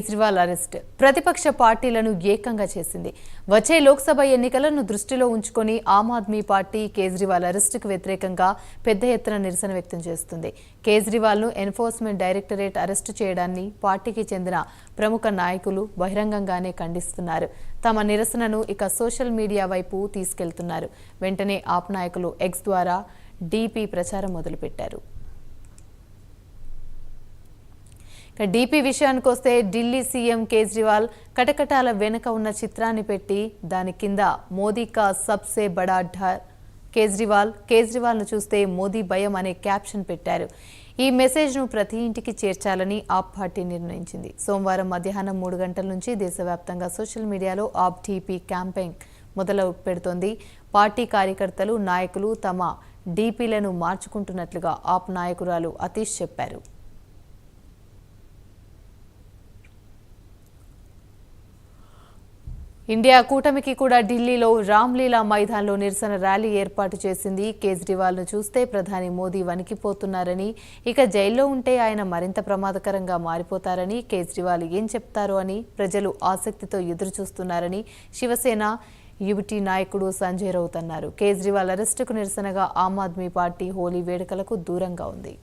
Kejriwal arrest ప్రతిపక్ష పార్టీలను ఏకంగా చేసింది. వచ్చే లోక్సభ ఎన్నికలను దృష్టిలో ఉంచుకొని ఆమ్ ఆద్మీ పార్టీ కేజ్రీవాల్ అరెస్టుకు వ్యతిరేకంగా పెద్ద ఎత్తున నిరసన వ్యక్తం చేస్తుంది. కేజ్రీవాల్ను ఎన్ఫోర్స్మెంట్ డైరెక్టరేట్ అరెస్టు చేయడాన్ని పార్టీకి చెందిన ప్రముఖ నాయకులు బహిరంగంగానే ఖండిస్తున్నారు. తమ నిరసనను ఇక సోషల్ మీడియా వైపు తీసుకెళ్తున్నారు. వెంటనే ఆప్ నాయకులు ఎక్స్ ద్వారా డీపీ ప్రచారం మొదలుపెట్టారు. డీపీ విషయానికి వస్తే ఢిల్లీ సీఎం కేజ్రీవాల్ కటకటాల వెనుక ఉన్న చిత్రాన్ని పెట్టి దాని కింద మోదీ కా సబ్సే బడా డర్ కేజ్రీవాల్ను చూస్తే మోదీ భయం అనే క్యాప్షన్ పెట్టారు. ఈ మెసేజ్ను ప్రతి ఇంటికి చేర్చాలని ఆప్ పార్టీ నిర్ణయించింది. సోమవారం మధ్యాహ్నం 3 గంటల నుంచి దేశవ్యాప్తంగా సోషల్ మీడియాలో ఆప్ టీపీ క్యాంపెయిన్ మొదలు పెడుతోంది. పార్టీ కార్యకర్తలు, నాయకులు తమ డీపీలను మార్చుకుంటున్నట్లుగా ఆప్ నాయకురాలు అతీష్ చెప్పారు. ఇండియా కూటమికి కూడా ఢిల్లీలో రామ్లీలా మైదాన్లో నిరసన ర్యాలీ ఏర్పాటు చేసింది. కేజ్రీవాల్ను చూస్తే ప్రధాని మోదీ వణికిపోతున్నారని, ఇక జైల్లో ఉంటే ఆయన మరింత ప్రమాదకరంగా మారిపోతారని, కేజ్రీవాల్ ఏం చెప్తారో అని ప్రజలు ఆసక్తితో ఎదురుచూస్తున్నారని శివసేన యుబిటీ నాయకుడు సంజయ్ రౌత్ అన్నారు. కేజ్రీవాల్ అరెస్టుకు నిరసనగా ఆమ్ ఆద్మీ పార్టీ హోలీ వేడుకలకు దూరంగా ఉంది.